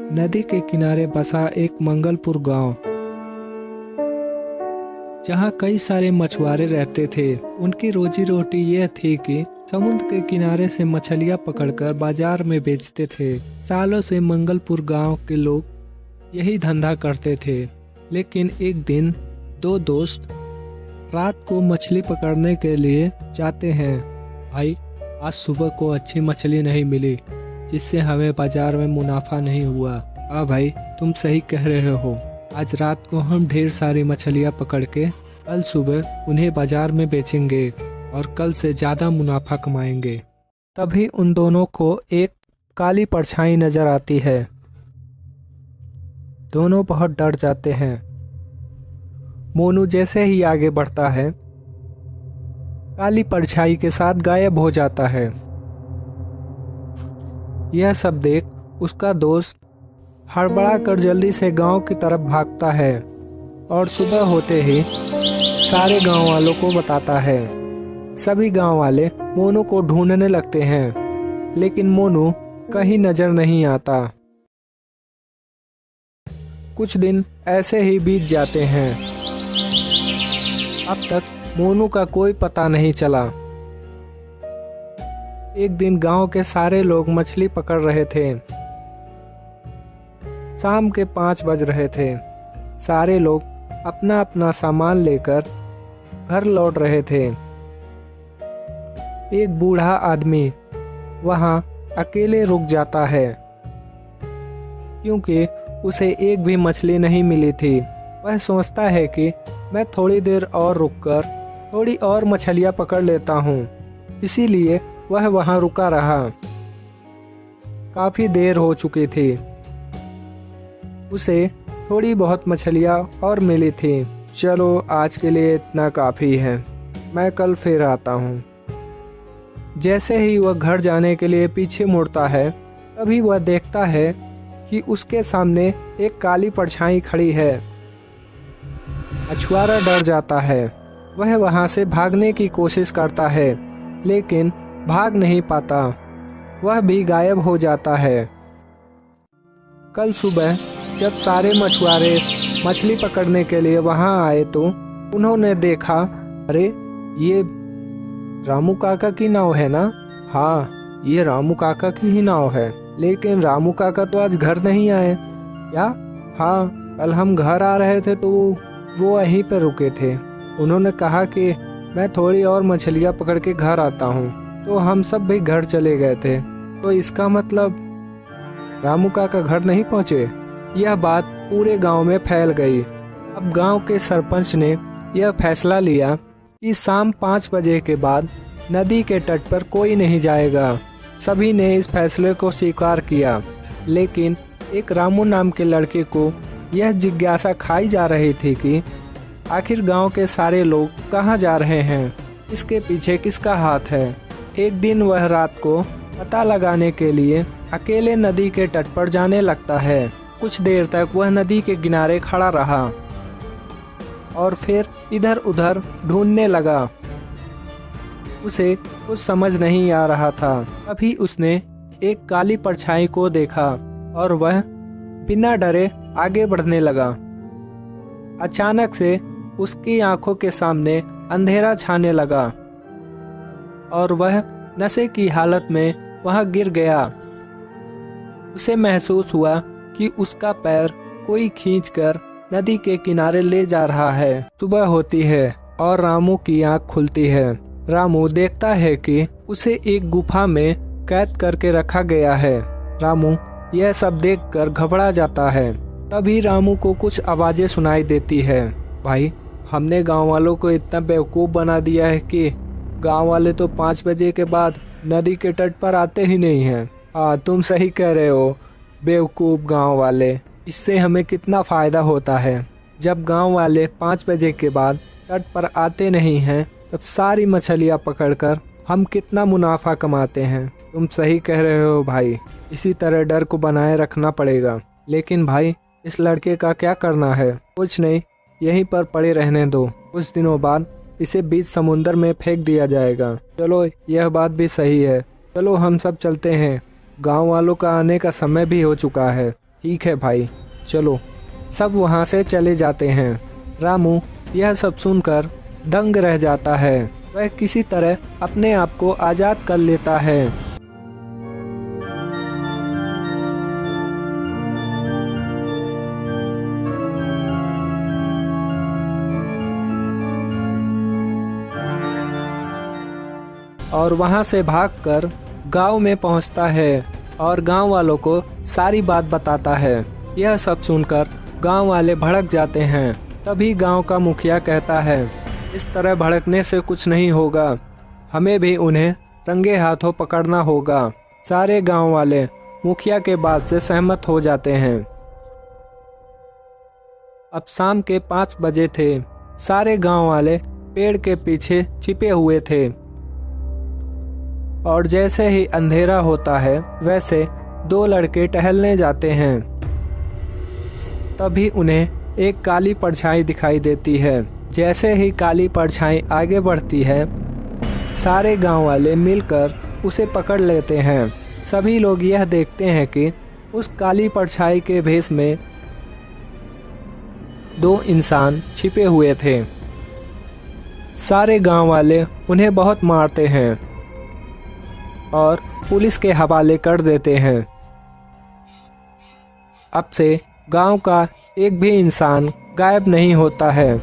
नदी के किनारे बसा एक मंगलपुर गांव, जहां कई सारे मछुआरे रहते थे। उनकी रोजी रोटी यह थी कि समुद्र के किनारे से मछलियां पकड़कर बाजार में बेचते थे। सालों से मंगलपुर गांव के लोग यही धंधा करते थे। लेकिन एक दिन दो दोस्त रात को मछली पकड़ने के लिए जाते हैं। भाई, आज सुबह को अच्छी मछली नहीं मिली, जिससे हमें बाजार में मुनाफा नहीं हुआ। हाँ भाई, तुम सही कह रहे हो। आज रात को हम ढेर सारी मछलियाँ पकड़ के कल सुबह उन्हें बाजार में बेचेंगे और कल से ज़्यादा मुनाफा कमाएंगे। तभी उन दोनों को एक काली परछाई नजर आती है। दोनों बहुत डर जाते हैं। मोनू जैसे ही आगे बढ़ता है, काली परछाई के साथ गायब हो जाता है। यह सब देख उसका दोस्त हड़बड़ा कर जल्दी से गांव की तरफ भागता है और सुबह होते ही सारे गांव वालों को बताता है। सभी गांव वाले मोनू को ढूंढने लगते हैं, लेकिन मोनू कहीं नजर नहीं आता। कुछ दिन ऐसे ही बीत जाते हैं। अब तक मोनू का कोई पता नहीं चला। एक दिन गांव के सारे लोग मछली पकड़ रहे थे। शाम के 5 बज रहे थे। सारे लोग अपना अपना सामान लेकर घर लौट रहे थे। एक बूढ़ा आदमी वहां अकेले रुक जाता है, क्योंकि उसे एक भी मछली नहीं मिली थी। वह सोचता है कि मैं थोड़ी देर और रुककर थोड़ी और मछलियां पकड़ लेता हूँ। इसीलिए वह वहां रुका रहा। काफी देर हो चुकी थी। उसे थोड़ी बहुत मछलियां और मिली थी। चलो, आज के लिए इतना काफी है, मैं कल फिर आता हूँ। जैसे ही वह घर जाने के लिए पीछे मुड़ता है, तभी वह देखता है कि उसके सामने एक काली परछाई खड़ी है। मछुआरा डर जाता है। वह वहां से भागने की कोशिश करता है, लेकिन भाग नहीं पाता। वह भी गायब हो जाता है। कल सुबह जब सारे मछुआरे मछली पकड़ने के लिए वहां आए, तो उन्होंने देखा, अरे ये रामू काका की नाव है ना। हाँ, ये रामू काका की ही नाव है। लेकिन रामू काका तो आज घर नहीं आए। क्या? हाँ, कल हम घर आ रहे थे तो वो वहीं पर रुके थे। उन्होंने कहा कि मैं थोड़ी और मछलियाँ पकड़ के घर आता हूँ, तो हम सब भी घर चले गए थे। तो इसका मतलब रामू काका घर नहीं पहुँचे। यह बात पूरे गांव में फैल गई। अब गांव के सरपंच ने यह फैसला लिया कि शाम 5 बजे के बाद नदी के तट पर कोई नहीं जाएगा। सभी ने इस फैसले को स्वीकार किया, लेकिन एक रामू नाम के लड़के को यह जिज्ञासा खाई जा रही थी कि आखिर गांव के सारे लोग कहां जा रहे हैं, इसके पीछे किसका हाथ है। एक दिन वह रात को पता लगाने के लिए अकेले नदी के तट पर जाने लगता है। कुछ देर तक वह नदी के किनारे खड़ा रहा और फिर इधर उधर ढूंढने लगा। उसे कुछ समझ नहीं आ रहा था। तभी उसने एक काली परछाई को देखा और वह बिना डरे आगे बढ़ने लगा। अचानक से उसकी आंखों के सामने अंधेरा छाने लगा और वह नशे की हालत में वहां गिर गया। उसे महसूस हुआ कि उसका पैर कोई खींचकर नदी के किनारे ले जा रहा है। सुबह होती है और रामू की आंख खुलती है। रामू देखता है कि उसे एक गुफा में कैद करके रखा गया है। रामू यह सब देखकर घबरा जाता है। तभी रामू को कुछ आवाजें सुनाई देती है। भाई, हमने गांव वालों को इतना बेवकूफ़ बना दिया है कि गांव वाले तो 5 बजे के बाद नदी के तट पर आते ही नहीं हैं। हाँ, तुम सही कह रहे हो, बेवकूफ़ गांव वाले। इससे हमें कितना फ़ायदा होता है। जब गांव वाले 5 बजे के बाद तट पर आते नहीं हैं, तब सारी मछलियाँ पकड़कर हम कितना मुनाफा कमाते हैं। तुम सही कह रहे हो भाई, इसी तरह डर को बनाए रखना पड़ेगा। लेकिन भाई, इस लड़के का क्या करना है? कुछ नहीं, यहीं पर पड़े रहने दो। कुछ दिनों बाद इसे बीच समुंदर में फेंक दिया जाएगा। चलो, यह बात भी सही है। चलो, हम सब चलते हैं। गांव वालों का आने का समय भी हो चुका है। ठीक है भाई, चलो। सब वहाँ से चले जाते हैं। रामू यह सब सुनकर दंग रह जाता है। वह किसी तरह अपने आप को आज़ाद कर लेता है। और वहाँ से भागकर गांव में पहुँचता है और गांव वालों को सारी बात बताता है। यह सब सुनकर गांव वाले भड़क जाते हैं। तभी गांव का मुखिया कहता है, इस तरह भड़कने से कुछ नहीं होगा, हमें भी उन्हें रंगे हाथों पकड़ना होगा। सारे गांव वाले मुखिया के बात से सहमत हो जाते हैं। अब शाम के 5 बजे थे। सारे गांव वाले पेड़ के पीछे छिपे हुए थे और जैसे ही अंधेरा होता है वैसे 2 लड़के टहलने जाते हैं। तभी उन्हें एक काली परछाई दिखाई देती है। जैसे ही काली परछाई आगे बढ़ती है, सारे गांव वाले मिलकर उसे पकड़ लेते हैं। सभी लोग यह देखते हैं कि उस काली परछाई के भेष में 2 इंसान छिपे हुए थे। सारे गांव वाले उन्हें बहुत मारते हैं और पुलिस के हवाले कर देते हैं। अब से गांव का एक भी इंसान गायब नहीं होता है।